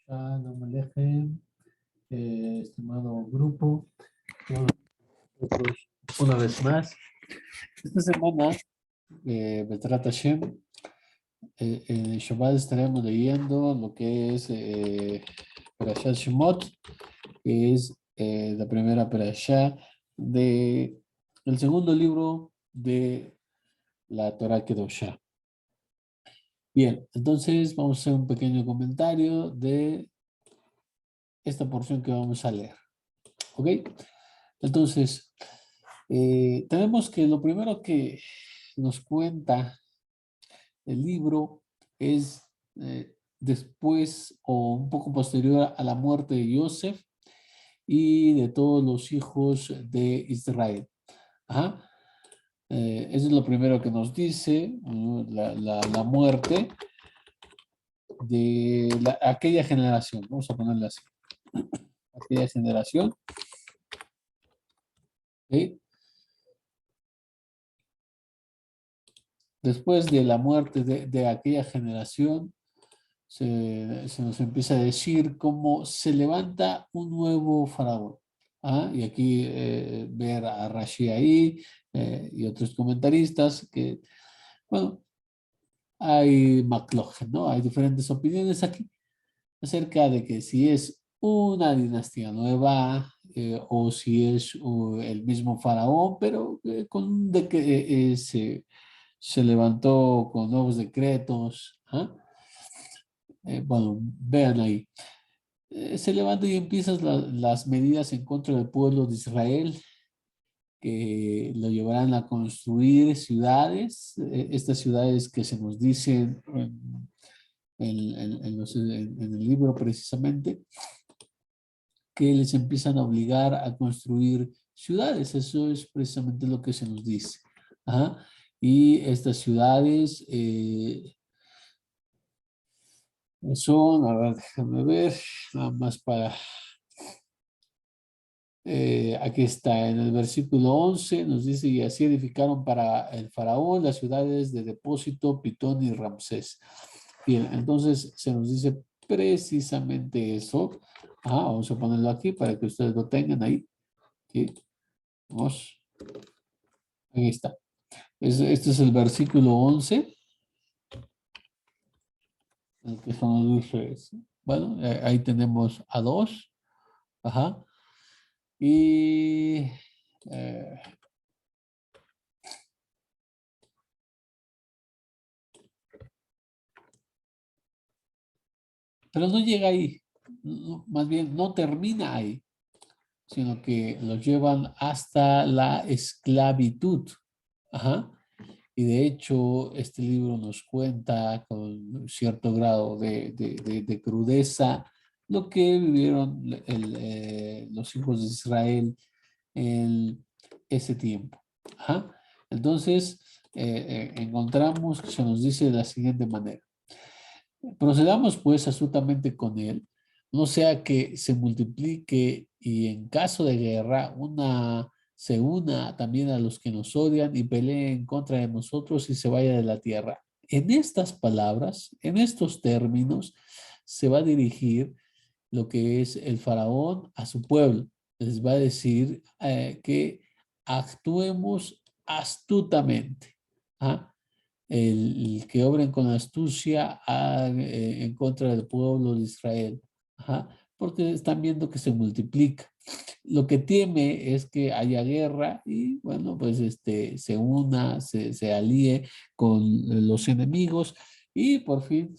Shalom Alejem, estimado grupo, todos nosotros una vez más. Esta semana, Betrat Hashem, en Shabbat estaremos leyendo lo que es Parashat Shemot, que es la primera Parashá de el segundo libro de la Torah Kedoshá. Bien, entonces vamos a hacer un pequeño comentario de esta porción que vamos a leer. ¿Ok? Entonces, tenemos que lo primero que nos cuenta el libro es después o un poco posterior a la muerte de Yosef y de todos los hijos de Israel. Ajá. Eso es lo primero que nos dice, ¿no? La muerte de aquella generación. Vamos a ponerla así. Aquella generación. ¿Okay? Después de la muerte de aquella generación, se nos empieza a decir cómo se levanta un nuevo faraón. ¿Ah? Y aquí ver a Rashi ahí y otros comentaristas que, bueno, hay McLaughlin, ¿no? Hay diferentes opiniones aquí acerca de que si es una dinastía nueva o si es el mismo faraón, pero de que se levantó con nuevos decretos. ¿Ah? Bueno, vean ahí. Se levanta y empiezan las medidas en contra del pueblo de Israel, que lo llevarán a construir ciudades, estas ciudades que se nos dicen en el libro precisamente, que les empiezan a obligar a construir ciudades. Eso es precisamente lo que se nos dice. Ajá. Y estas ciudades son, a ver, déjame ver, nada más para... aquí está, en el versículo 11 nos dice, y así edificaron para el faraón las ciudades de Depósito, Pitón y Ramsés. Bien, entonces se nos dice precisamente eso. Vamos a ponerlo aquí para que ustedes lo tengan ahí. ¿Sí? Vamos. Ahí está. Este es el versículo 11. El que se nos dice, bueno, ahí tenemos a dos. Ajá. Y... pero no llega ahí, más bien no termina ahí, sino que los llevan hasta la esclavitud. Ajá. Y de hecho, este libro nos cuenta con cierto grado de crudeza lo que vivieron los hijos de Israel en ese tiempo. Ajá. Entonces, encontramos que se nos dice de la siguiente manera. Procedamos pues astutamente con él, no sea que se multiplique y en caso de guerra se una también a los que nos odian y peleen en contra de nosotros y se vaya de la tierra. En estas palabras, en estos términos, se va a dirigir lo que es el faraón a su pueblo. Les va a decir que actuemos astutamente. ¿Ah? El que obren con astucia en contra del pueblo de Israel. Ajá, porque están viendo que se multiplica. Lo que teme es que haya guerra y, bueno, pues se una, se alíe con los enemigos y por fin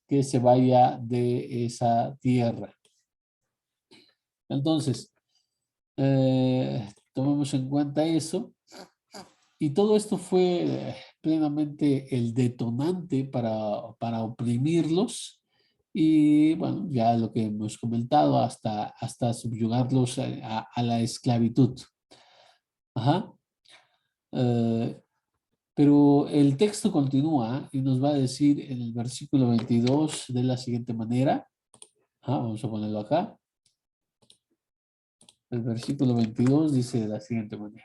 que se vaya de esa tierra. Entonces, tomemos en cuenta eso. Y todo esto fue plenamente el detonante para oprimirlos y, bueno, ya lo que hemos comentado, hasta subyugarlos a la esclavitud. Ajá. Pero el texto continúa y nos va a decir en el versículo 22 de la siguiente manera. Vamos a ponerlo acá. El versículo 22 dice de la siguiente manera.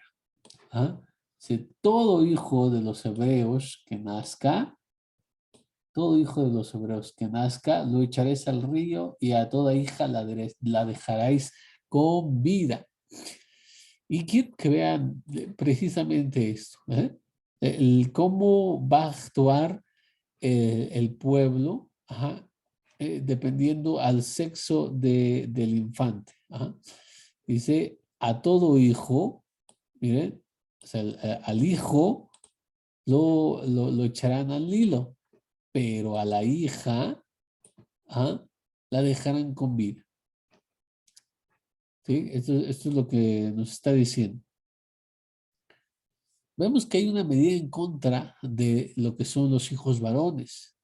Si todo hijo de los hebreos que nazca, todo hijo de los hebreos que nazca, lo echaréis al río y a toda hija la dejaréis con vida. Y quiero que vean precisamente esto, ¿eh? Cómo va a actuar el pueblo, ajá, dependiendo al sexo del infante. Ajá. Dice, a todo hijo, miren, o sea, al hijo lo echarán al hilo, pero a la hija, ajá, la dejarán con vida. ¿Sí? Esto es lo que nos está diciendo. Vemos que hay una medida en contra de lo que son los hijos varones,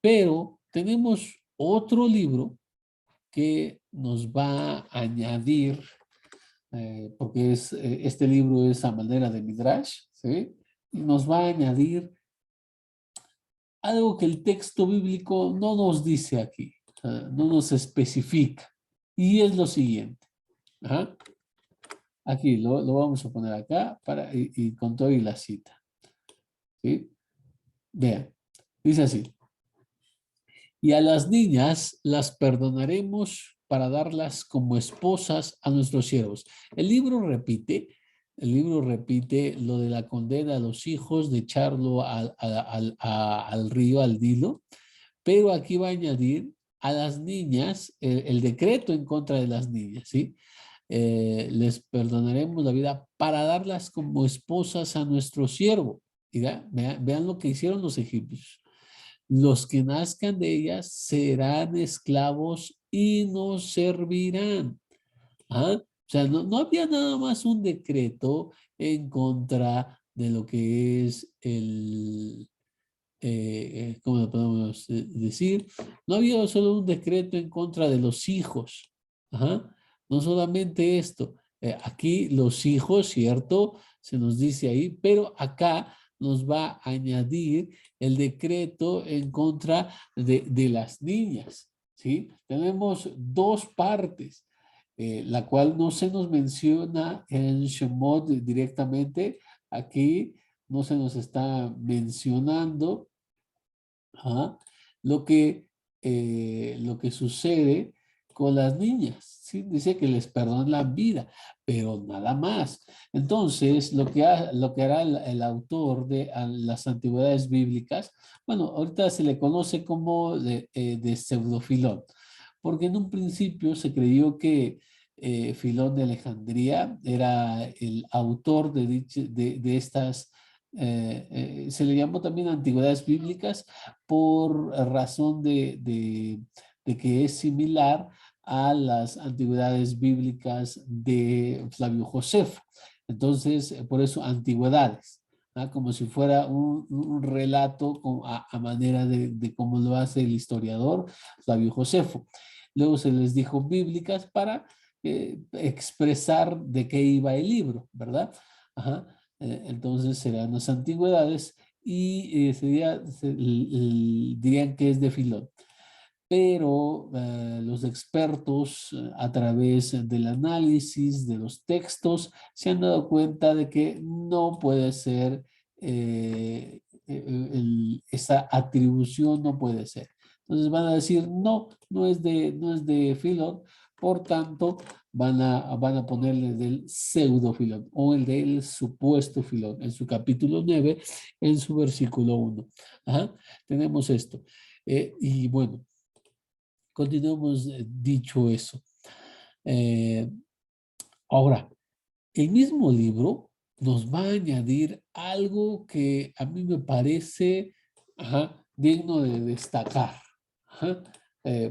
pero tenemos otro libro que nos va a añadir, porque este libro es a manera de Midrash, ¿sí? Y nos va a añadir algo que el texto bíblico no nos dice aquí, no nos especifica, y es lo siguiente. Ajá. Aquí lo vamos a poner acá y con todo y la cita. ¿Sí? Vean, dice así. Y a las niñas las perdonaremos para darlas como esposas a nuestros siervos. El libro repite lo de la condena a los hijos, de echarlo al río, al Nilo, pero aquí va a añadir a las niñas, el decreto en contra de las niñas, ¿sí? Les perdonaremos la vida para darlas como esposas a nuestro siervo. Vean lo que hicieron los egipcios. Los que nazcan de ellas serán esclavos y nos servirán. ¿Ah? O sea, no había nada más un decreto en contra de lo que es ¿cómo lo podemos decir? No había solo un decreto en contra de los hijos. Ajá. No solamente esto. Aquí los hijos, ¿cierto? Se nos dice ahí, pero acá nos va a añadir el decreto en contra de las niñas, ¿sí? Tenemos dos partes, la cual no se nos menciona en Shemot directamente. Aquí no se nos está mencionando, ajá, lo que sucede con las niñas. ¿Sí? Dice que les perdonan la vida, pero nada más. Entonces, lo que hará el autor de las antigüedades bíblicas, bueno, ahorita se le conoce como de pseudofilón, porque en un principio se creyó que Filón de Alejandría era el autor de estas, se le llamó también antigüedades bíblicas por razón de que es similar a las antigüedades bíblicas de Flavio Josefo. Entonces, por eso antigüedades, ¿no? Como si fuera un relato a manera de cómo lo hace el historiador Flavio Josefo. Luego se les dijo bíblicas para expresar de qué iba el libro, ¿verdad? Ajá. Entonces serán las antigüedades y dirían que es de Filón. Pero los expertos, a través del análisis de los textos, se han dado cuenta de que no puede ser, esa atribución no puede ser. Entonces van a decir, no, no es de Filón, por tanto van a ponerle del pseudo Filón o el del supuesto Filón en su capítulo 9, en su versículo 1. Ajá, tenemos esto. Y bueno, continuamos dicho eso. Eh, Ahora, el mismo libro nos va a añadir algo que a mí me parece, ajá, digno de destacar. Ajá.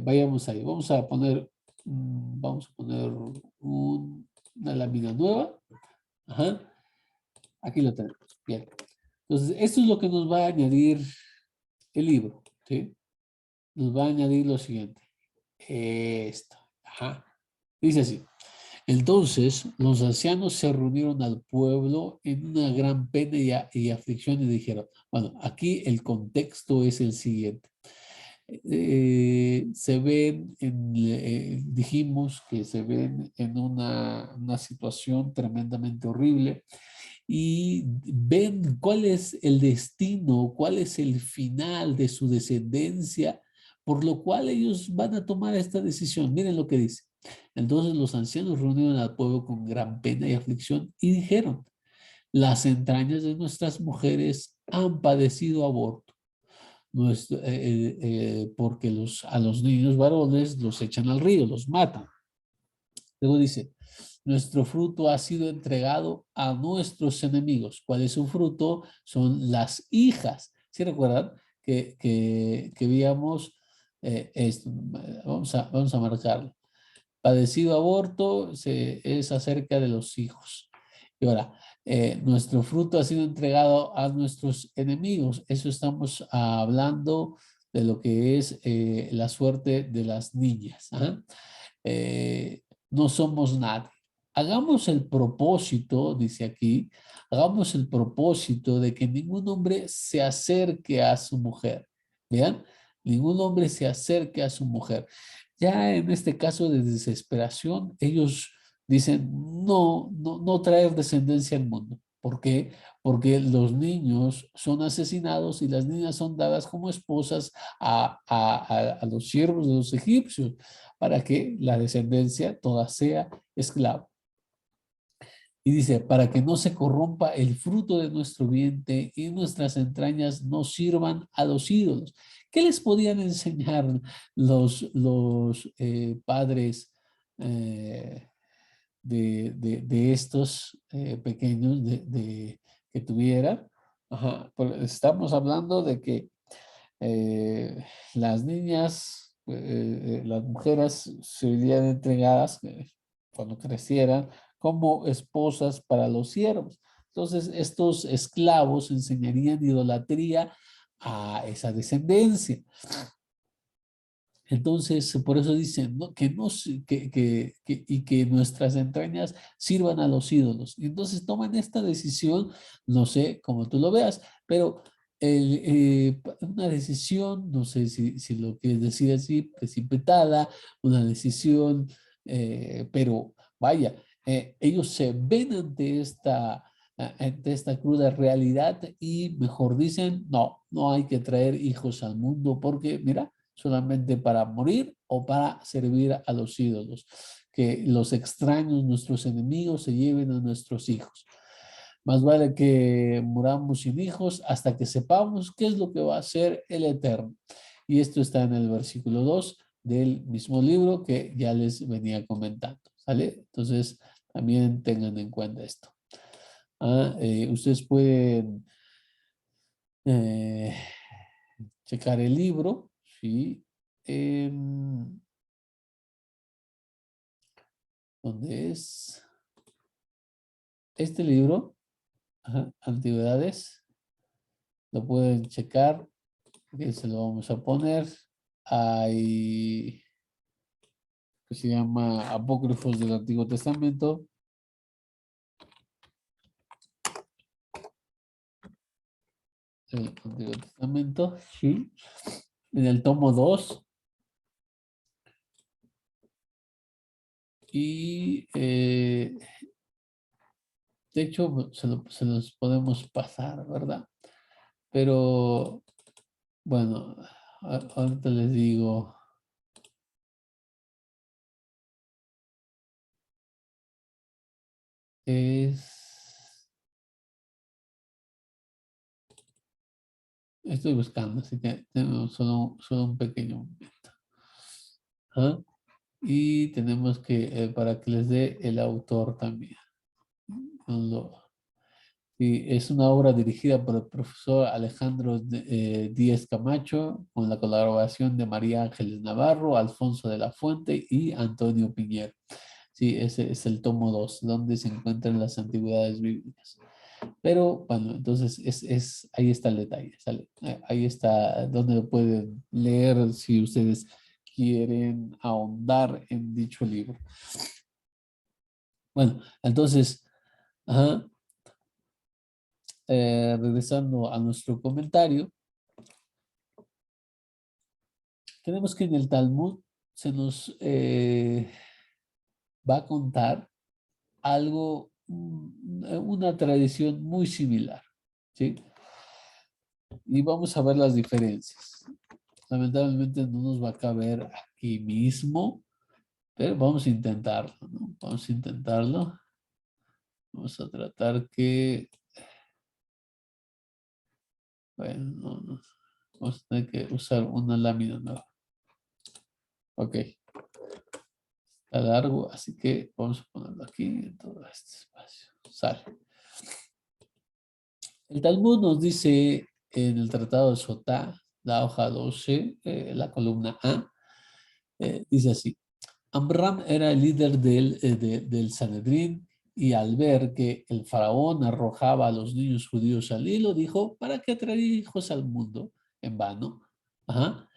Vayamos ahí. Vamos a poner una lámina nueva. Ajá. Aquí lo tenemos. Bien. Entonces, esto es lo que nos va a añadir el libro. ¿Sí? Nos va a añadir lo siguiente. Esto. Ajá. Dice así. Entonces los ancianos se reunieron al pueblo en una gran pena y aflicción y dijeron, bueno, aquí el contexto es el siguiente. Se ven, dijimos que se ven en una situación tremendamente horrible y ven cuál es el destino, cuál es el final de su descendencia, por lo cual ellos van a tomar esta decisión. Miren lo que dice. Entonces los ancianos reunieron al pueblo con gran pena y aflicción y dijeron, las entrañas de nuestras mujeres han padecido aborto, porque a los niños varones los echan al río, los matan. Luego dice, nuestro fruto ha sido entregado a nuestros enemigos. ¿Cuál es su fruto? Son las hijas. ¿Sí recuerdan que veíamos esto? Vamos a marcarlo. Padecido aborto es acerca de los hijos. Y ahora, nuestro fruto ha sido entregado a nuestros enemigos. Eso estamos hablando de lo que es la suerte de las niñas. ¿Ah? No somos nadie. Hagamos el propósito, dice aquí, hagamos el propósito de que ningún hombre se acerque a su mujer. Vean, ningún hombre se acerque a su mujer. Ya en este caso de desesperación, ellos dicen no traer descendencia al mundo. ¿Por qué? Porque los niños son asesinados y las niñas son dadas como esposas a los siervos de los egipcios para que la descendencia toda sea esclava. Y dice, para que no se corrompa el fruto de nuestro vientre y nuestras entrañas no sirvan a los ídolos. ¿Qué les podían enseñar los padres de estos pequeños que tuvieran? Ajá, estamos hablando de que las niñas, las mujeres serían entregadas cuando crecieran como esposas para los siervos. Entonces, estos esclavos enseñarían idolatría a esa descendencia. Entonces, por eso dicen ¿no? Que, no, y que nuestras entrañas sirvan a los ídolos. Y entonces toman esta decisión, no sé cómo tú lo veas, pero una decisión, no sé si lo quieres decir así, precipitada, una decisión, pero vaya, ellos se ven ante esta cruda realidad y mejor dicen, no hay que traer hijos al mundo porque, mira, solamente para morir o para servir a los ídolos. Que los extraños, nuestros enemigos, se lleven a nuestros hijos. Más vale que muramos sin hijos hasta que sepamos qué es lo que va a hacer el Eterno. Y esto está en el versículo 2 del mismo libro que ya les venía comentando. ¿Sale? Entonces, también tengan en cuenta esto. Ustedes pueden eh, checar el libro, ¿sí? ¿Dónde es? Este libro, Antigüedades, lo pueden checar, que se lo vamos a poner. Hay, que se llama Apócrifos del Antiguo Testamento. El Antiguo Testamento, sí. En el tomo 2. Y de hecho, se los podemos pasar, ¿verdad? Pero bueno, ahorita les digo. Estoy buscando, así que tenemos solo un pequeño momento. ¿Ah? Y tenemos que, para que les dé el autor también. Y es una obra dirigida por el profesor Alejandro Díez Camacho, con la colaboración de María Ángeles Navarro, Alfonso de la Fuente y Antonio Piñero. Sí, ese es el tomo 2, donde se encuentran las antigüedades bíblicas. Pero bueno, entonces ahí está el detalle, ¿sale? Ahí está donde lo pueden leer si ustedes quieren ahondar en dicho libro. Bueno, entonces, ajá, regresando a nuestro comentario, tenemos que en el Talmud se nos va a contar algo una tradición muy similar, ¿sí? Y vamos a ver las diferencias. Lamentablemente no nos va a caber aquí mismo, pero vamos a intentarlo, ¿no? Vamos a intentarlo. Vamos a tratar que, bueno, vamos a tener que usar una lámina nueva. Ok, está largo, así que vamos a ponerlo aquí en todo este espacio. Sale. El Talmud nos dice en el Tratado de Sotá, la hoja 12, la columna A, dice así. Amram era el líder del Sanedrín y al ver que el faraón arrojaba a los niños judíos al hilo, dijo, ¿para qué traer hijos al mundo en vano? Ajá.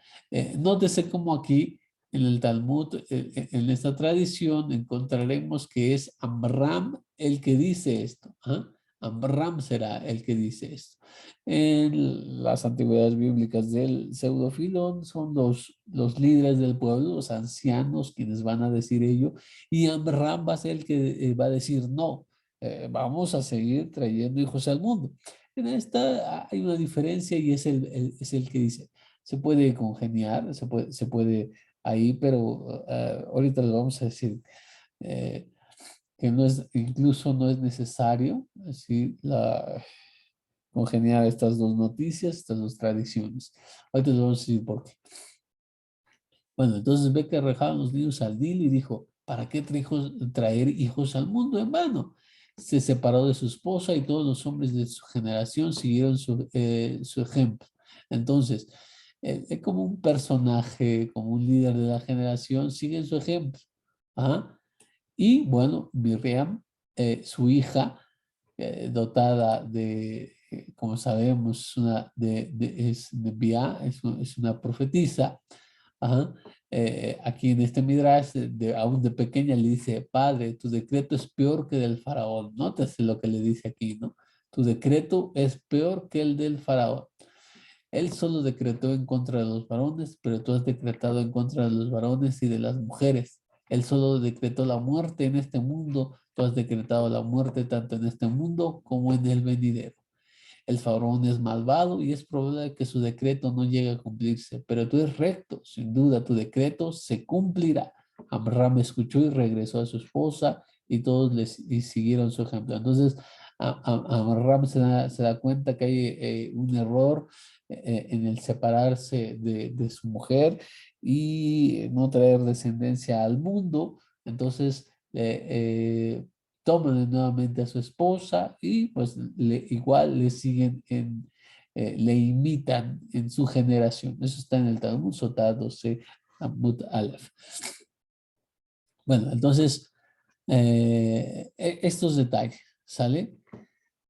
Nótese cómo aquí en el Talmud, en esta tradición, encontraremos que es Amram el que dice esto. ¿Ah? Amram será el que dice esto. En las antigüedades bíblicas del pseudofilón son los líderes del pueblo, los ancianos, quienes van a decir ello, y Amram va a ser el que va a decir no, vamos a seguir trayendo hijos al mundo. En esta hay una diferencia y es el que dice, se puede congeniar, se puede ahí, pero ahorita les vamos a decir eh, que no es, incluso no es necesario así, congeniar estas dos noticias, estas dos tradiciones. Ahorita les vamos a decir por qué. Bueno, entonces ve que arrojaban los niños al Nilo y dijo, ¿para qué traer hijos al mundo en vano? Se separó de su esposa y todos los hombres de su generación siguieron su ejemplo. Entonces, es como un personaje, como un líder de la generación, sigue su ejemplo. ¿Ah? Y bueno, Miriam, su hija, dotada de, como sabemos, es Nebia, es una profetisa. Ajá. Aquí en este Midrash, aún de pequeña le dice, padre, tu decreto es peor que el del faraón. Nótese lo que le dice aquí, ¿no? Tu decreto es peor que el del faraón. Él solo decretó en contra de los varones, pero tú has decretado en contra de los varones y de las mujeres. Él solo decretó la muerte en este mundo, tú has decretado la muerte tanto en este mundo como en el venidero. El faraón es malvado y es probable que su decreto no llegue a cumplirse, pero tú eres recto, sin duda tu decreto se cumplirá. Amram escuchó y regresó a su esposa y todos y siguieron su ejemplo. Entonces, Amram se da cuenta que hay un error en el separarse de su mujer y no traer descendencia al mundo. Entonces, toman nuevamente a su esposa y pues igual le siguen le imitan en su generación. Eso está en el Talmud Sotá 12 Amud Aleph. Bueno, entonces, estos detalles, ¿sale?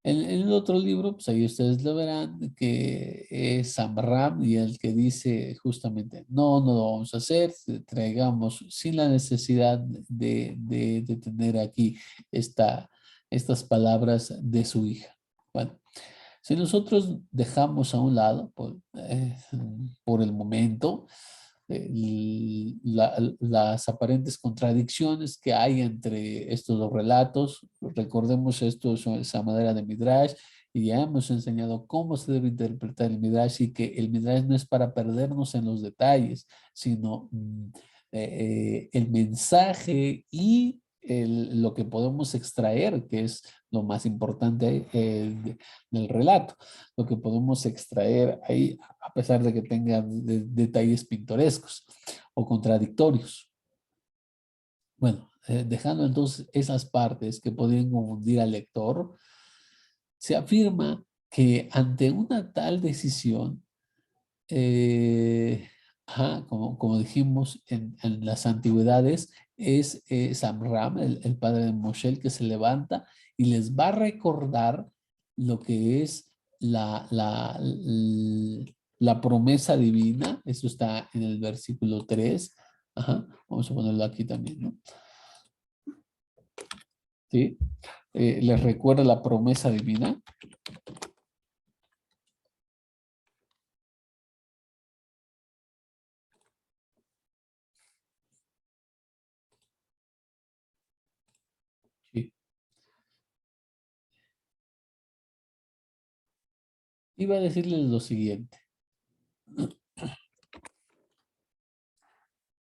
En el otro libro, pues ahí ustedes lo verán, que es Amram y el que dice justamente, no lo vamos a hacer, traigamos sin la necesidad de tener aquí estas palabras de su hija. Bueno, si nosotros dejamos a un lado por el momento las aparentes contradicciones que hay entre estos dos relatos, recordemos esto, esa manera de Midrash, y ya hemos enseñado cómo se debe interpretar el Midrash y que el Midrash no es para perdernos en los detalles, sino el mensaje y lo que podemos extraer, que es lo más importante del relato, lo que podemos extraer ahí, a pesar de que tenga detalles pintorescos o contradictorios. Bueno, dejando entonces esas partes que podrían confundir al lector, se afirma que ante una tal decisión, como dijimos en las antigüedades, es Samram, el padre de Moshe, el que se levanta y les va a recordar lo que es la promesa divina. Eso está en el versículo 3. Ajá, vamos a ponerlo aquí también, ¿no? ¿Sí? Les recuerda la promesa divina. Sí. iba a decirles lo siguiente.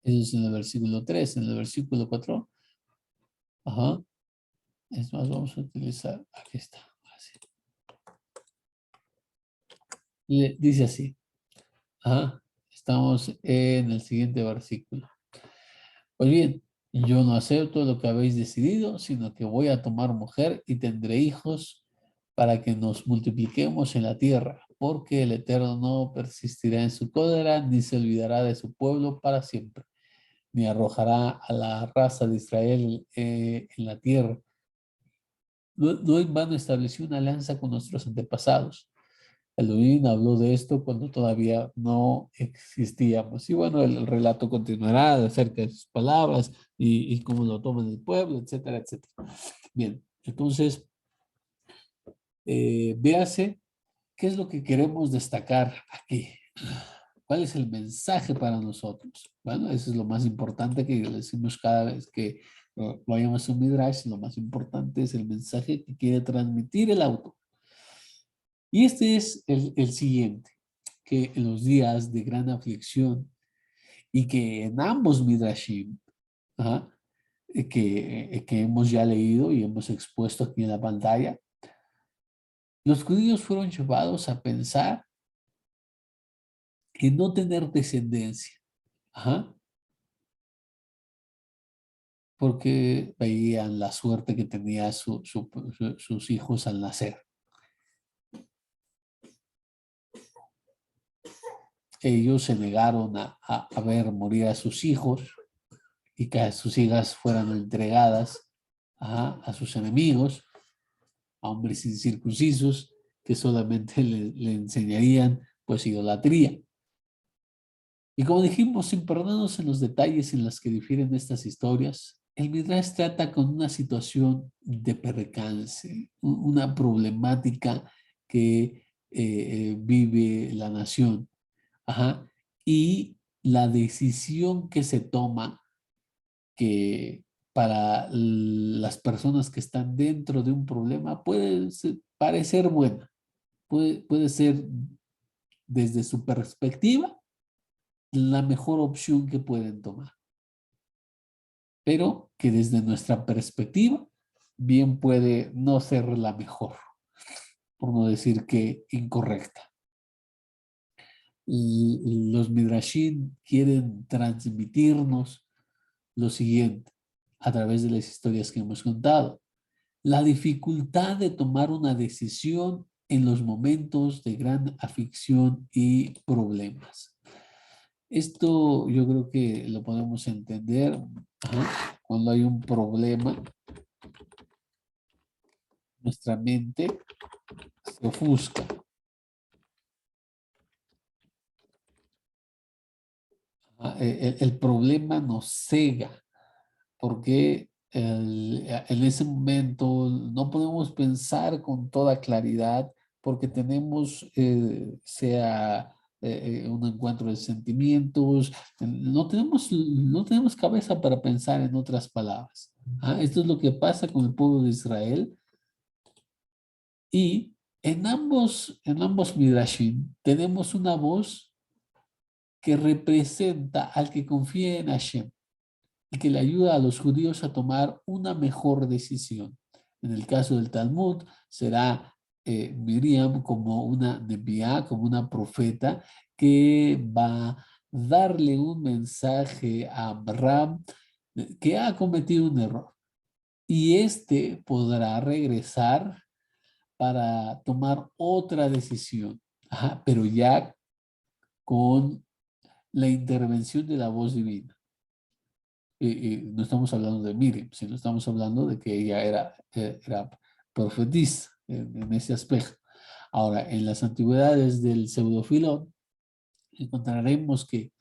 Eso es en el versículo 3, en el versículo 4. Ajá. Es más, vamos a utilizar, aquí está. Así. Dice así. Ajá. Estamos en el siguiente versículo. Pues bien, yo no acepto lo que habéis decidido, sino que voy a tomar mujer y tendré hijos para que nos multipliquemos en la tierra, porque el Eterno no persistirá en su cólera, ni se olvidará de su pueblo para siempre, ni arrojará a la raza de Israel en la tierra. No en vano estableció una alianza con nuestros antepasados. Elohim habló de esto cuando todavía no existíamos. Y bueno, el relato continuará acerca de sus palabras y cómo lo toma el pueblo, etcétera, etcétera. Bien, entonces, véase qué es lo que queremos destacar aquí. ¿Cuál es el mensaje para nosotros? Bueno, eso es lo más importante que le decimos cada vez que vayamos a un Midrash. Lo más importante es el mensaje que quiere transmitir el autor. Y este es el siguiente, que en los días de gran aflicción y que en ambos Midrashim, ¿ah? Que hemos ya leído y hemos expuesto aquí en la pantalla, los judíos fueron llevados a pensar en no tener descendencia, ¿ah? Porque veían la suerte que tenían sus hijos al nacer. Ellos se negaron a ver morir a sus hijos y que sus hijas fueran entregadas a sus enemigos, a hombres incircuncisos que solamente le enseñarían pues idolatría. Y como dijimos, sin perdernos en los detalles en los que difieren estas historias, el Midrash trata con una situación de percance, una problemática que vive la nación. Ajá. Y la decisión que se toma que para las personas que están dentro de un problema puede parecer buena, puede ser desde su perspectiva la mejor opción que pueden tomar, pero que desde nuestra perspectiva bien puede no ser la mejor, por no decir que incorrecta. Y los Midrashim quieren transmitirnos lo siguiente a través de las historias que hemos contado. La dificultad de tomar una decisión en los momentos de gran aflicción y problemas. Esto yo creo que lo podemos entender cuando hay un problema. Nuestra mente se ofusca. El problema nos cega porque en ese momento no podemos pensar con toda claridad porque tenemos, sea un encuentro de sentimientos, no tenemos cabeza para pensar en otras palabras. Esto es lo que pasa con el pueblo de Israel y en ambos Midrashim tenemos una voz que representa al que confía en Hashem y que le ayuda a los judíos a tomar una mejor decisión. En el caso del Talmud, será Miriam como una nebiá, como una profeta, que va a darle un mensaje a Abraham que ha cometido un error. Y este podrá regresar para tomar otra decisión, pero ya con la intervención de la voz divina. No estamos hablando de Miriam, sino estamos hablando de que ella era profetisa en ese aspecto. Ahora, en las antigüedades del pseudofilón, encontraremos que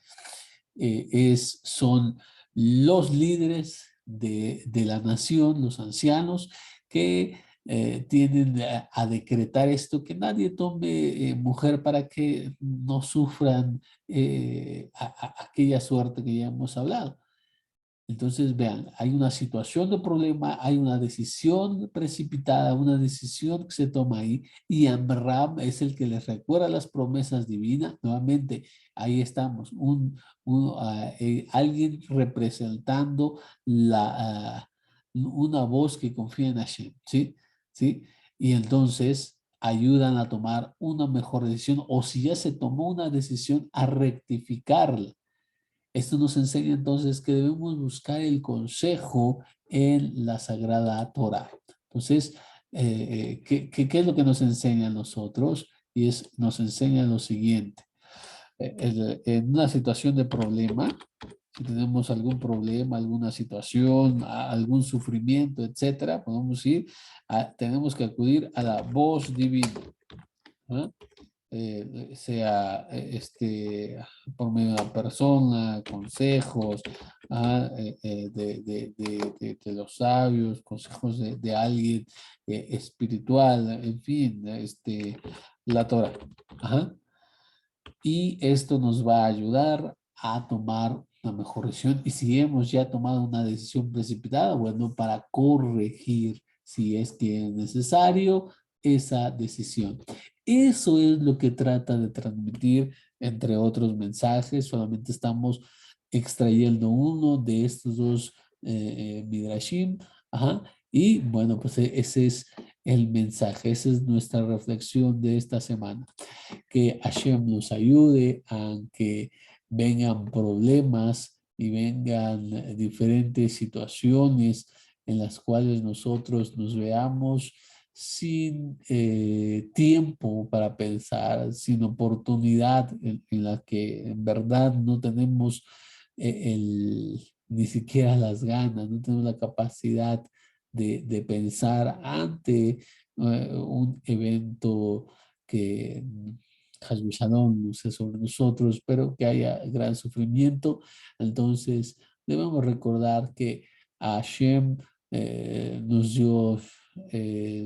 son los líderes de la nación, los ancianos, que tienen a decretar esto, que nadie tome mujer para que no sufran aquella suerte que ya hemos hablado. Entonces, vean, hay una situación de problema, hay una decisión precipitada, una decisión que se toma ahí, y Amram es el que les recuerda las promesas divinas. Nuevamente, ahí estamos, alguien representando una voz que confía en Hashem, ¿sí? ¿Sí? Y entonces ayudan a tomar una mejor decisión, o si ya se tomó una decisión, a rectificarla. Esto nos enseña entonces que debemos buscar el consejo en la Sagrada Torá. Entonces, ¿qué es lo que nos enseña a nosotros? Nos enseña lo siguiente. En una situación de problema, si tenemos algún problema, alguna situación, algún sufrimiento, etcétera, tenemos que acudir a la voz divina, ¿no? Sea por medio de una persona, consejos de los sabios, consejos de alguien espiritual, en fin, la Torah. Ajá. Y esto nos va a ayudar a tomar una mejor decisión. Y si hemos ya tomado una decisión precipitada, bueno, para corregir, si es que es necesario, esa decisión. Eso es lo que trata de transmitir, entre otros mensajes. Solamente estamos extrayendo uno de estos dos midrashim. Ajá. Y bueno, pues ese es el mensaje, esa es nuestra reflexión de esta semana. Que Hashem nos ayude a que vengan problemas y vengan diferentes situaciones en las cuales nosotros nos veamos sin tiempo para pensar, sin oportunidad en la que en verdad no tenemos ni siquiera las ganas, no tenemos la capacidad de pensar ante un evento que Hasbe Shalom no sé sobre nosotros, pero que haya gran sufrimiento. Entonces debemos recordar que Hashem nos dio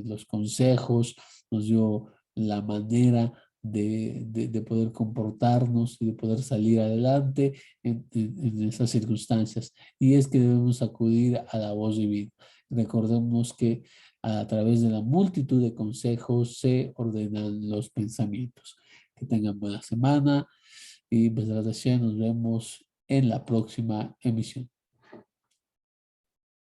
los consejos, nos dio la manera de poder comportarnos y de poder salir adelante en esas circunstancias. Y es que debemos acudir a la voz divina. Recordemos que a través de la multitud de consejos se ordenan los pensamientos. Que tengan buena semana y pues nos vemos en la próxima emisión.